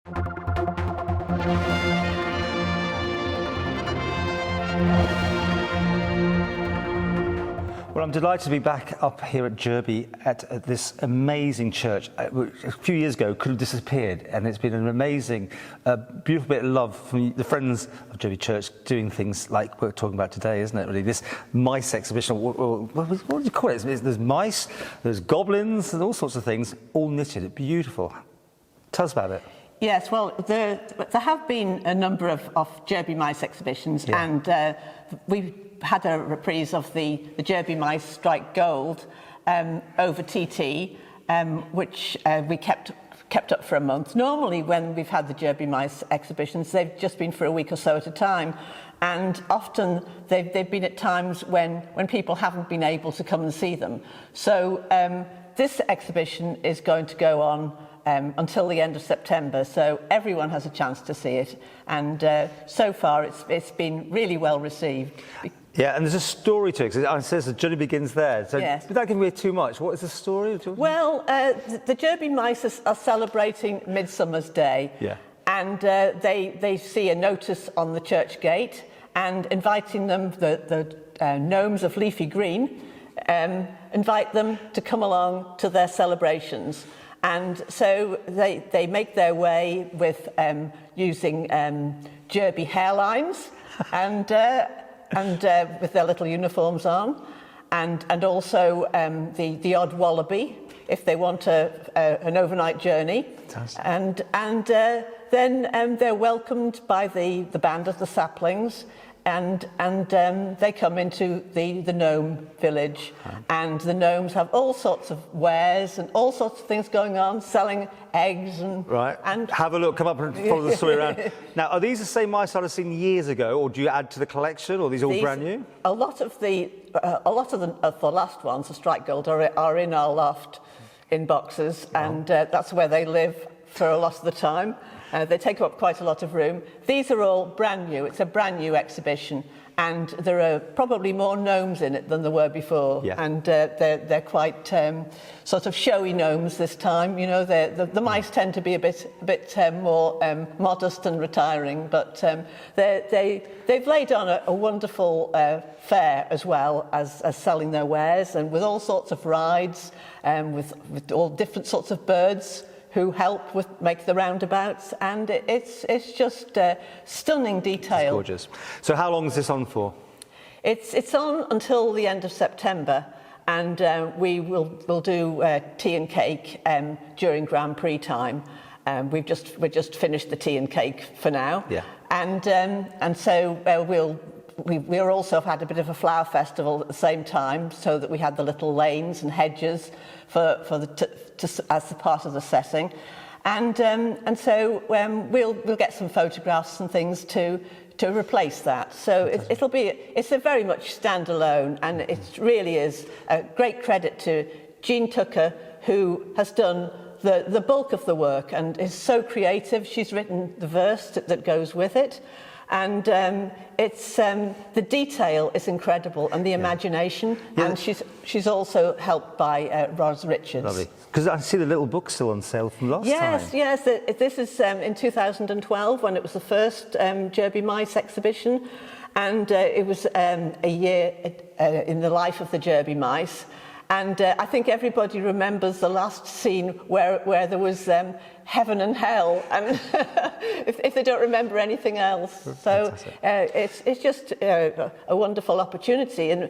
Well, I'm delighted to be back up here at Jurby at this amazing church. A few years ago, could have disappeared, and it's been an amazing, beautiful bit of love from the friends of Jurby Church doing things like we're talking about today, isn't it? Really, this mice exhibition. What do you call it? There's mice, there's goblins, and all sorts of things, all knitted. Beautiful. Tell us about it. Yes, well, there have been a number of Jurby Mice exhibitions, yeah. And we've had a reprise of the Jurby Mice Strike Gold over TT, which we kept up for a month. Normally, when we've had the Jurby Mice exhibitions, they've just been for a week or so at a time, and often they've been at times when people haven't been able to come and see them. So this exhibition is going to go on until the end of September, so everyone has a chance to see it, and so far it's been really well received. Yeah, and there's a story to it. It says the journey begins there. So yes. Without giving away too much, what is the story? Well, the Jurby Mice are celebrating Midsummer's Day, yeah. And they see a notice on the church gate and inviting them, the gnomes of Leafy Green, invite them to come along to their celebrations. And so they make their way with using Jurby hairlines and with their little uniforms on, and also the odd wallaby if they want an overnight journey. Fantastic. And then they're welcomed by the band of the Saplings. And they come into the gnome village, and the gnomes have all sorts of wares and all sorts of things going on, selling eggs and... Right, and have a look, come up and follow the story around. Now, are these the same mice I'd have seen years ago, or do you add to the collection, or are these all brand new? A lot of the last ones, the Strike Gold, are in our loft in boxes, and that's where they live for a lot of the time. They take up quite a lot of room. These are all brand new. It's a brand new exhibition, and there are probably more gnomes in it than there were before. Yeah. And they're quite sort of showy gnomes this time. You know, the mice tend to be a bit more modest and retiring, but they've laid on a wonderful fair as well as selling their wares, and with all sorts of rides, with all different sorts of birds who help make the roundabouts, and it's just stunning detail. It's gorgeous. So how long is this on for? It's on until the end of September, and we'll do tea and cake during Grand Prix time. We're just finished the tea and cake for now, yeah. And so we'll also have had a bit of a flower festival at the same time, so that we had the little lanes and hedges as a part of the setting, and so we'll get some photographs and things to replace that. So it's a very much standalone, and it really is a great credit to Jean Tucker, who has done the bulk of the work and is so creative. She's written the verse that goes with it. And it's the detail is incredible, and the imagination, yeah. And she's also helped by Ros Richards. Lovely, because I see the little book still on sale from last time. Yes. This is in 2012 when it was the first Jurby Mice exhibition, and it was a year in the life of the Jurby Mice. And I think everybody remembers the last scene where there was heaven and hell, and if they don't remember anything else. So it's just a wonderful opportunity, and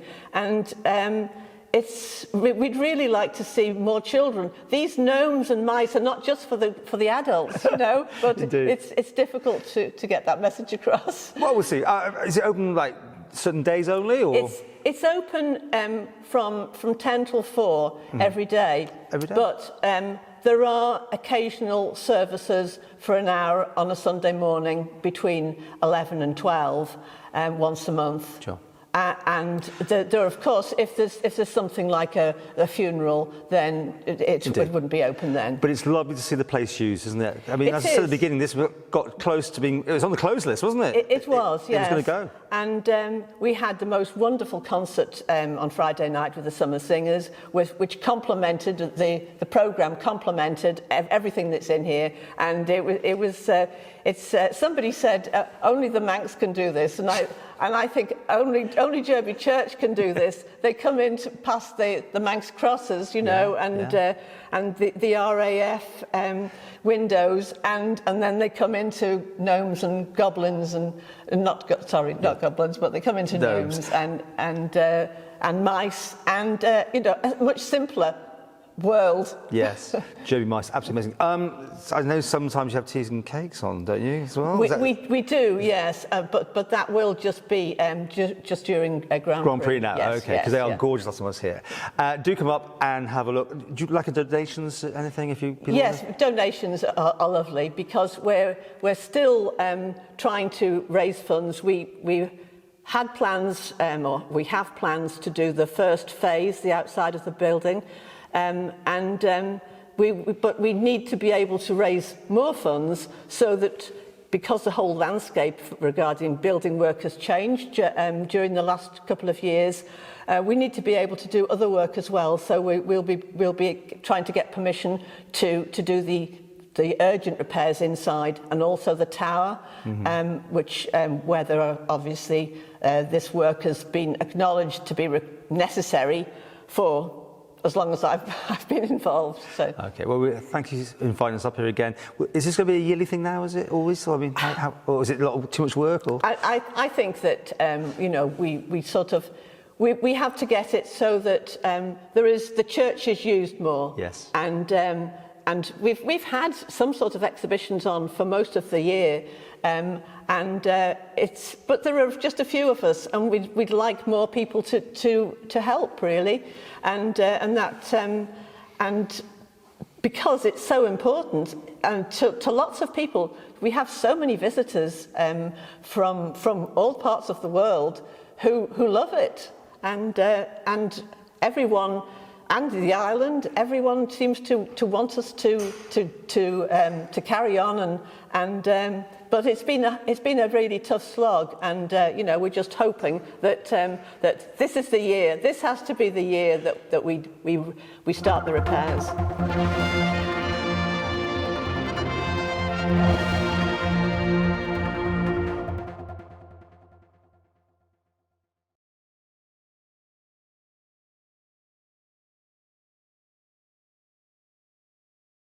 we'd really like to see more children. These gnomes and mice are not just for the adults, you know, but it's difficult to get that message across. Well, we'll see. Is it open like certain days only, or? It's open from 10 till 4 every day. Every day? But there are occasional services for an hour on a Sunday morning between 11 and 12 once a month. Sure. And there, of course, if there's something like a funeral, then it wouldn't be open then. But it's lovely to see the place used, isn't it? I mean, It as I said at the is. beginning, this got close to being. It was on the close list, wasn't it? It was, yes. It was going to go. And we had the most wonderful concert on Friday night with the Summer Singers, which complemented the programme, complemented everything that's in here. And somebody said only the Manx can do this, and I think only Jurby Church can do this. They come in past the Manx crosses, you know, and the RAF windows, and then they come into gnomes and goblins and not goblins, but they come into gnomes and mice, and you know, a much simpler world. Yes, Jurby Mice, absolutely amazing. I know sometimes you have teas and cakes on, don't you, as well? We do, yes, but that will just be just during Grand Prix now, yes, okay, because they are gorgeous, lots of us here. Do come up and have a look. Do you like a donations, anything, if you... Yes, donations are lovely, because we're still trying to raise funds. We had plans, or we have plans to do the first phase, the outside of the building, but we need to be able to raise more funds so that, because the whole landscape regarding building work has changed during the last couple of years, we need to be able to do other work as well. So we'll be trying to get permission to do the urgent repairs inside, and also the tower, which where there are obviously this work has been acknowledged to be necessary for as long as I've been involved. So. Okay, well, thank you for inviting us up here again. Is this going to be a yearly thing now, is it, always? I mean, or is it too much work? Or? I think that, you know, we sort of, we have to get it so that the church is used more. Yes. And we've had some sort of exhibitions on for most of the year, but there are just a few of us, and we'd like more people to help, really, and because it's so important, and to lots of people. We have so many visitors from all parts of the world who love it, and everyone. And the island, everyone seems to want us to carry on, but it's been a really tough slog, and you know, we're just hoping that that this is the year. This has to be the year that we start the repairs.